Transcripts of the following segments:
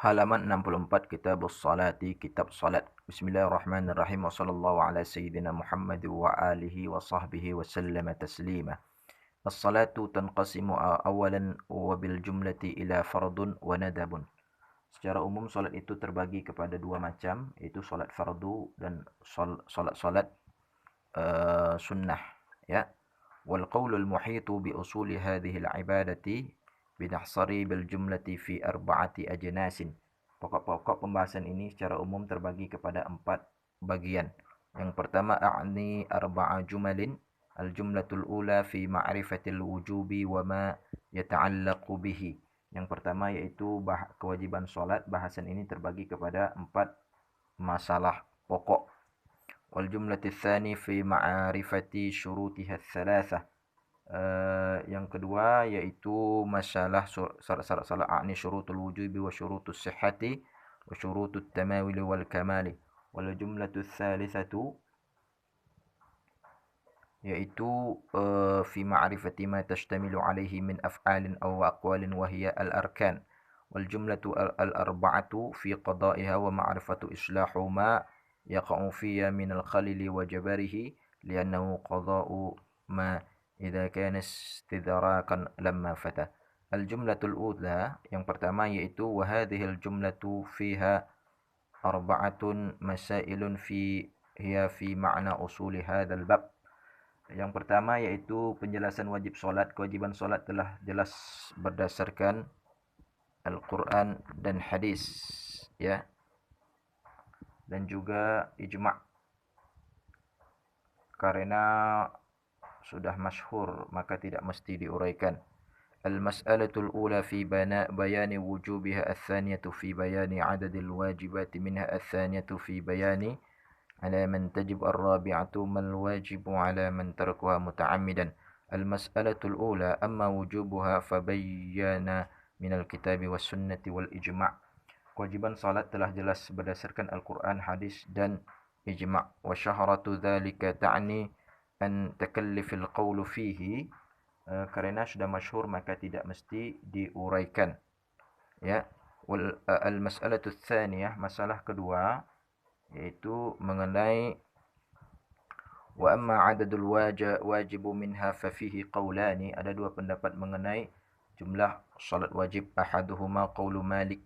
Halaman 64 Kitabus Salati, Kitab Salat. Bismillahirrahmanirrahim. Wa sallallahu ala sayyidina Muhammad wa alihi wa sahbihi wa sallama taslima. As-salatu tanqasimu awalan wa bil jumlati ila fardun wa nadabun. Secara umum salat itu terbagi kepada dua macam, yaitu salat fardu dan salat sunnah, ya. Wal qaulul muhitu bi usuli hadhihi al-ibadati binahsari bil jumlati fi arba'ati ajnasin. Pokok-pokok pembahasan ini secara umum terbagi kepada 4 bagian. Yang pertama, a'ni arba'a jumalin. Al-jumlatul ula fi ma'rifatil wujubi wa ma yata'allaqu bihi. Yang pertama yaitu kewajiban solat. Bahasan ini terbagi kepada 4 masalah pokok. Wal jumlatul tsani fi ma'rifati syurutiha tsalatsah. Yang kedua yaitu masalah syarat-syarat salat, a'ni syurutul wujubi wa syurutus sihhati wa syurutut tamawili wal kamali. Wal jumlatus tsalitsatu yaitu fi ma'rifati ma tashtamilu alaihi min af'alin aw aqwalin wa hiya al-arkan. Wal jumlatu al-arba'atu fi qada'iha wa ma'rifatu islahu ma yaqa'u fiha min al-khalili wa jabarihi li'annahu qada'u ma idza kana istidrakan lamma fata. Al-jumlatul ula, yang pertama yaitu wa hadhil jumlatu fiha arba'atun masailun hiya fi ma'na usuli hadzal bab. Yang pertama yaitu penjelasan wajib solat. Kewajiban solat telah jelas berdasarkan Al-Quran dan hadis, ya, dan juga ijma', karena sudah masyhur maka tidak mesti diuraikan. Al-mas'alatul ula fi bayani wujubiha, al-thaniyatu fi bayani adadil wajibati minha, al-thaniyatu fi bayani ala man tajib, ar-rabi'atu mal wajibu ala man tarkuha muta'ammidan. Al-mas'alatul ula amma wujubuha fabayyana minal kitabi was sunnati wal ijma'. Kewajiban salat telah jelas berdasarkan Al-Quran, hadis dan ijma'. Wa syahratu dhalika ta'ni an takallifil qawlu fihi, karena sudah masyhur maka tidak mesti diuraikan, ya. Wal al-mas'alatu tsaniyah, masalah kedua yaitu mengenai wa amma adadul wajibu minha fa fihi qawlani. Ada dua pendapat mengenai jumlah salat wajib. Ahaduhuma qawlu Malik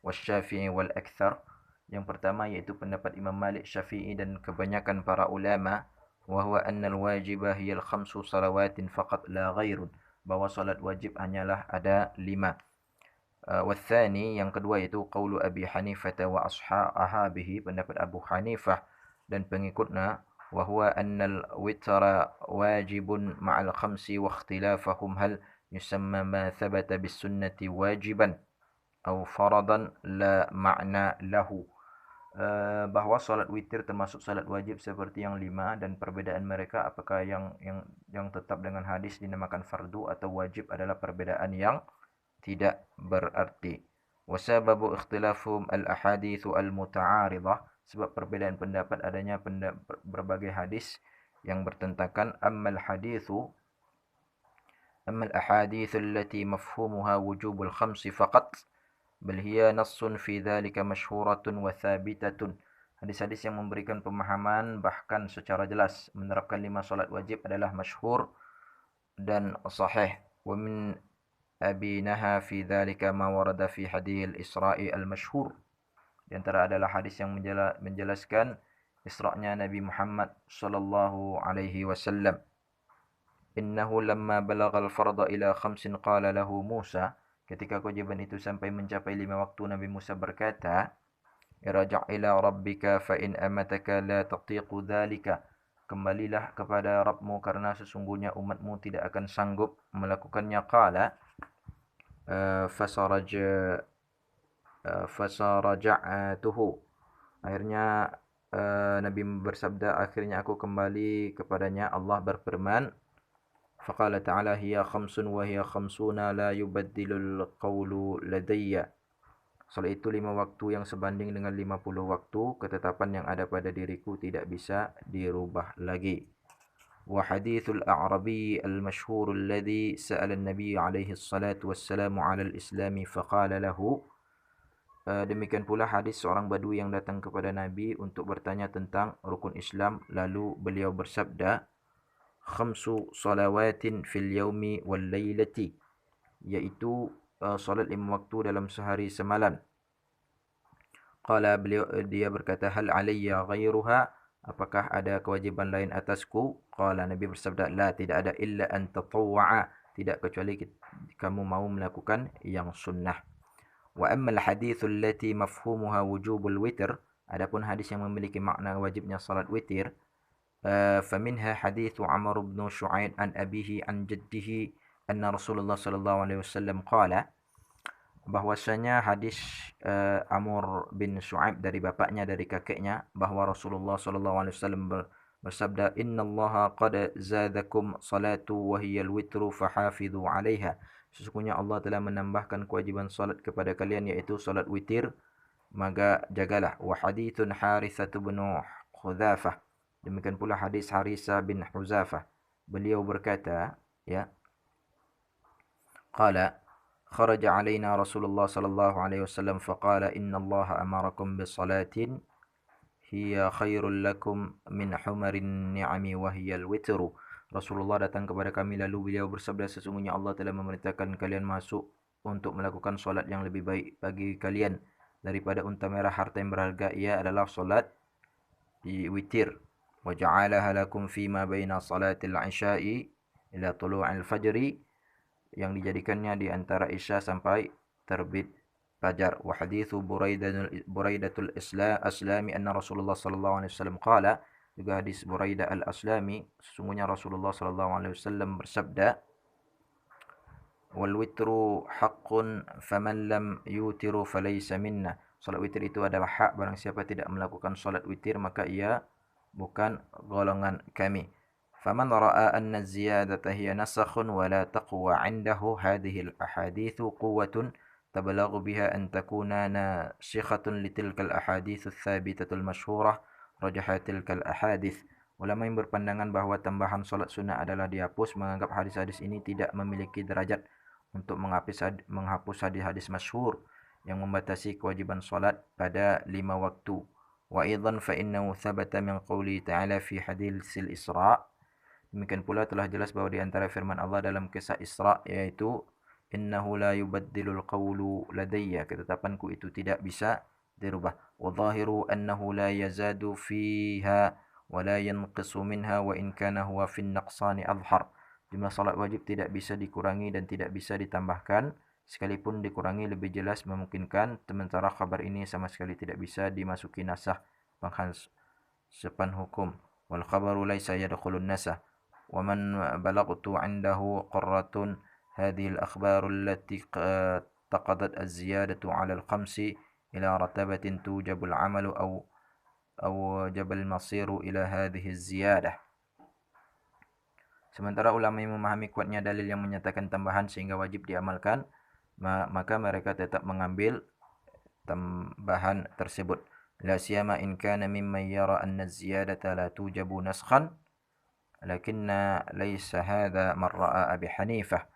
wasy-Syafi'i wal aktsar. Yang pertama yaitu pendapat Imam Malik, Syafi'i dan kebanyakan para ulama, wa huwa anna al-wajibah hiya al-khamsu salawatin faqat la ghairun, bahwa salat wajib hanyalah ada 5. Watsani, yang kedua yaitu qaulu Abi Hanifah wa ashabihi, pendapat Abu Hanifah dan pengikutnya, wa huwa annal witra wajibun ma'al khamsi wa ikhtilafahum hal yusamma ma thabata bis sunnati wajiban aw faradan la ma'na lahu. Bahwa salat witir termasuk salat wajib seperti yang 5, dan perbedaan mereka apakah yang tetap dengan hadis dinamakan fardu atau wajib adalah perbedaan yang tidak berarti. Wasababu ikhtilafum al-ahaditsu al-muta'aridah, sebab perbedaan pendapat adanya berbagai hadis yang bertentangan. Ammal ahaditsu allati mafhumuha wujubul khamsi faqat bal hiya nassun fi dzalika masyhuratun wa thabitatun. Hadis-hadis yang memberikan pemahaman bahkan secara jelas menerapkan 5 salat wajib adalah masyhur dan sahih. Wa min abinaha fi dzalika ma warada fi hadil Isra'i al-masyhur. Di antara adalah hadis yang menjelaskan Isra'nya Nabi Muhammad sallallahu alaihi wasallam. Innahu lamma balagha al-farda ila 5 qala lahu Musa, ketika kewajiban itu sampai mencapai 5 waktu, Nabi Musa berkata, irja' ila rabbika fa in amataka la tatiqu dzalika, kembalilah kepada Rabbmu karena sesungguhnya umatmu tidak akan sanggup melakukannya. Qala fasaraja'tuhu, akhirnya Nabi bersabda, akhirnya aku kembali kepadanya. Allah berfirman, faqala ta'ala hiya khamsun wa hiya khamsuna la yubaddilul qawlu ladayya. Salat itu 5 waktu yang sebanding dengan 50 waktu, ketetapan yang ada pada diriku tidak bisa dirubah lagi. Wa hadithul a'rabi al-masyhur alladhi sa'ala an-nabiy alaihi salatu wassalamu 'ala al-islami faqala lahu Demikian pula hadis seorang badui yang datang kepada Nabi untuk bertanya tentang rukun Islam, lalu beliau bersabda, khamsu salawatin fil yaumi wal lailati, iaitu solat 5 waktu dalam sehari semalam. Qala, dia berkata, hal alayya ghairuha, apakah ada kewajiban lain atasku? Qala, Nabi bersabda, la, tidak ada, illa an tatawwa'a, tidak kecuali kamu mau melakukan yang sunnah. Wa ammal hadithul lati mafhumuha wujubul witr, adapun hadis yang memiliki makna wajibnya salat witir, faminha hadithu Amr bin Shu'aib an abihi an jaddihi anna Rasulullah sallallahu alaihi wasallam qala, bahwasanya hadis Amr bin Shu'aib dari bapaknya, dari kakeknya, bahwa Rasulullah sallallahu alaihi wasallam bersabda, innallaha qad zadakum salatu wa hiya al-witru fahafidhu 'alaiha, sesungguhnya Allah telah menambahkan kewajiban salat kepada kalian, yaitu salat witir, maka jagalah. Wa hadithun Harithah bin Hudzafah, demikian pula hadis Harithah bin Hudzafah, beliau berkata, ya, qala, kharaja alaina Rasulullah sallallahu alaihi wasallam faqala inna Allah amarakum bisalatin hiya khairul lakum min humarin ni'ami wa hiya al-witru. Rasulullah datang kepada kami lalu beliau bersabda, sesungguhnya Allah telah memerintahkan kalian masuk untuk melakukan solat yang lebih baik bagi kalian daripada unta merah harta yang berharga, ia adalah solat di witir. Wa ja'alaha lakum fima baina salatil isya'i ila tulu'il fajri, yang dijadikannya di antara Isya sampai terbit fajar. Wa hadithu Buraidatul Aslami anna Rasulullah sallallahu alaihi wasallam qala, juga hadis Buraidah al-Aslami, sesungguhnya Rasulullah sallallahu alaihi wasallam bersabda, wal witru haqqun faman lam yutiru falaysa minna, salat witir itu adalah hak, barang siapa tidak melakukan salat witir maka ia bukan golongan kami. فمن رأى أن الزيادة هي نسخ ولا تقوى عنده هذه الأحاديث قوة تبلغ بها أن تكون ناسخة لتلك الأحاديث الثابتة المشهورة رجح تلك الأحاديث. Ulama yang berpandangan bahwa tambahan salat sunnah adalah dihapus, menganggap hadis-hadis ini tidak memiliki derajat untuk menghapus hadis-hadis masyhur yang membatasi kewajiban salat pada 5 waktu. Wa aidan fa innahu thabata min qouli ta'ala fi haditsil Isra', demikian pula telah jelas bahwa di antara firman Allah dalam kisah Isra, yaitu innahu la yubaddilul qawlu ladayya, ketetapanku itu tidak bisa dirubah. Wa zahiru annahu la yazadu fiha wa la yanqisu minha wa in kana huwa fin naqsani adhhar. Jumlah salat wajib tidak bisa dikurangi dan tidak bisa ditambahkan, sekalipun dikurangi lebih jelas memungkinkan, sementara khabar ini sama sekali tidak bisa dimasuki nasah penghanspan hukum. Wal khabaru laysa yadkhulun nasah. ومن بلغت عنده قرة هذه الأخبار التي تقضت الزيادة على الخمس إلى رتبة توجب العمل أو وجب المصير إلى هذه الزيادة. Sementara ulama yang memahami kuatnya dalil yang menyatakan tambahan sehingga wajib diamalkan, maka mereka tetap mengambil tambahan tersebut. La siyama in kana mimman yara anna az-ziyadata la tujabu naskhan, lakinna laysa hadha man ra'a Abi Hanifah.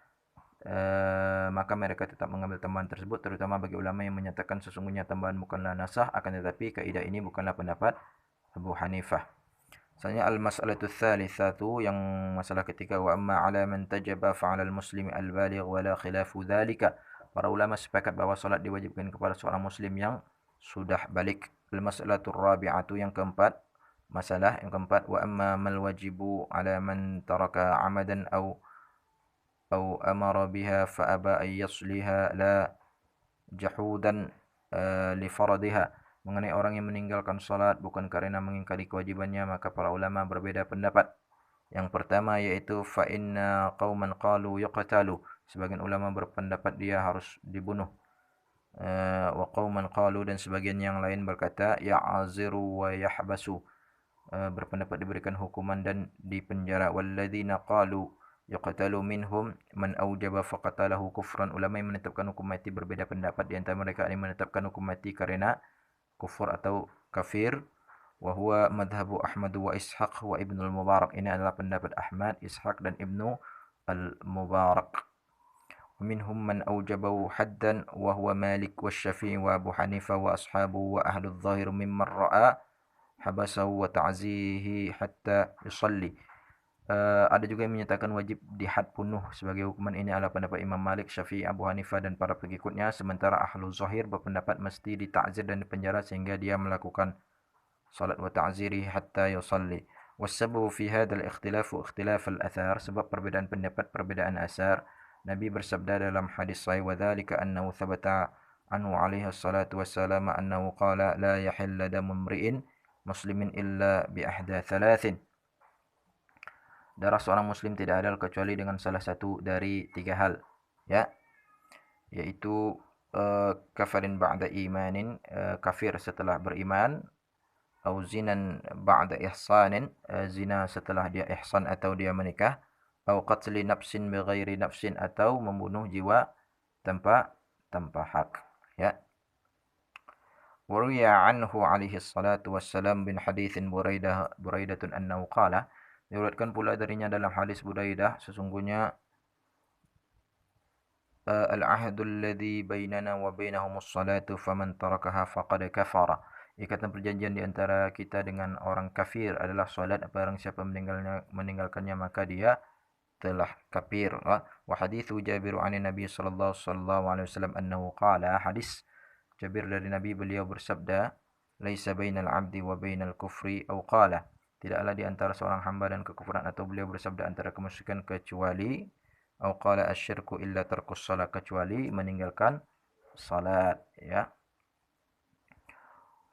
Maka mereka tetap mengambil tambahan tersebut, terutama bagi ulama yang menyatakan sesungguhnya tambahan bukanlah nasah, akan tetapi kaidah ini bukanlah pendapat Abu Hanifah. Selanjutnya al-mas'alatu tsalitsatu, yang masalah ketiga, wa amma 'ala man tajaba fa'ala al-muslimi al-baligh wa la khilafu dzalika. Para ulama sepakat bahwa salat diwajibkan kepada seorang muslim yang sudah balik. Al-mas'alatu rabi'atu, yang keempat, masalah yang keempat, wa amma mal wajibu 'ala man taraka 'amadan aw amara biha fa aba ay yasliha la jahudan li faradiha. Mengenai orang yang meninggalkan salat bukan karena mengingkari kewajibannya, maka para ulama berbeda pendapat. Yang pertama yaitu fa inna qauman qalu yuqtalu, sebagian ulama berpendapat dia harus dibunuh. Wa qauman qalu, dan sebagian yang lain berkata ya'ziru wa yahbasu, berpendapat diberikan hukuman dan dipenjara. Walladzina qalu yuqtalu minhum man aujaba faqatalahu kufran, ulama yang menetapkan hukum mati berbeda pendapat. Di antara mereka yang menetapkan hukum mati karena kufur atau kafir, wa huwa madhabu Ahmad wa Ishaq wa Ibnu al-Mubarak, ini adalah pendapat Ahmad, Ishaq dan Ibnu al-Mubarak. ومنهم من أوجبه حدا وهو مالك والشافعي وأبو حنيفة وأصحابه وأهل الظاهر ممن رأى حبسه وتعزيه حتى يصلي. Ada juga yang menyatakan wajib dihad bunuh sebagai hukuman ini adalah pendapat Imam Malik, Syafi'i, Abu Hanifah dan para pengikutnya, sementara Ahlul Zahir berpendapat mesti ditakzir dan dipenjara sehingga dia melakukan salat wa ta'ziri hatta yusalli. Wassababu fi hadzal ikhtilafu ikhtilaf al-athar, sebab perbedaan pendapat perbedaan asar. Nabi bersabda dalam hadis sahih, wa dzalika annahu thabata anhu alaihi salatu wassalam annahu qala la yahillu damu imri'in muslimin illa bi ahda thalathin. Darah seorang muslim tidak halal kecuali dengan salah satu dari tiga hal, ya, yaitu kafarin ba'da imanin, kafir setelah beriman, au zinan ba'da ihsanin, zina setelah dia ihsan atau dia menikah, au qatli nafsin bighairi nafsin, atau membunuh jiwa tanpa hak, ya. Waruya anhu alaihi salatu wassalam bin hadithin Buraidatun annahu qala, diriwayatkan pula darinya dalam hadis Buraidah, sesungguhnya al-ahdul ladzi bainana wa bainahumus salatu faman tarakaha faqad kafara. Ikatan perjanjian di antara kita dengan orang kafir adalah salat, barang siapa meninggalkannya maka dia telah kafir. Wa haditsu Jabir an Nabi sallallahu alaihi wasallam annahu qala, hadis Jabir dari Nabi, beliau bersabda, laisa bainal 'abdi wa bainal kufri aw qala, tidaklah di antara seorang hamba dan kekufuran, atau beliau bersabda antara kemusyrikan kecuali, aw qala asyirku illa tarkus salat, kecuali meninggalkan salat, ya.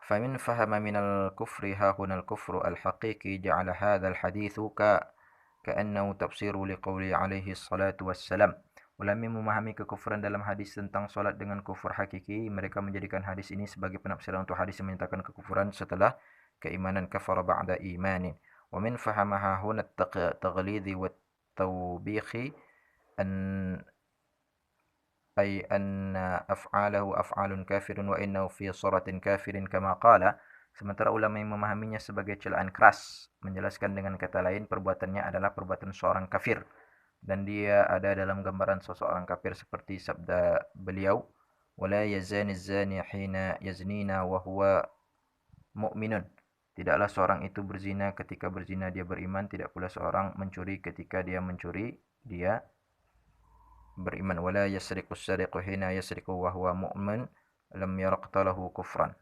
Famin fahama minal kufri hahunal kufru al-haqiqi ja'ala hadzal haditsu ka'annahu tafsiru liqauli alaihi salatu wassalam. Ulama memahami kekufuran dalam hadis tentang salat dengan kufur hakiki, mereka menjadikan hadis ini sebagai penafsiran untuk hadis yang menyatakan kekufuran setelah keimanan, kafara ba'da imanin. Wa min fahamaha huna at-taghlidhi wa at-tawbihi ay anna af'alahu af'alun kafirun wa innahu fi suratin kafirin kama qala. Sementara ulama yang memahaminya sebagai celaan keras, menjelaskan dengan kata lain perbuatannya adalah perbuatan seorang kafir, dan dia ada dalam gambaran seseorang kafir seperti sabda beliau, wala yazani zani hina yaznina wa huwa mu'minun, tidaklah seorang itu berzina ketika berzina dia beriman, tidak pula seorang mencuri ketika dia mencuri dia beriman. Wala yasriqu as-sariqu hina yasriqu wa huwa mu'min lam yarqtalahu kufran.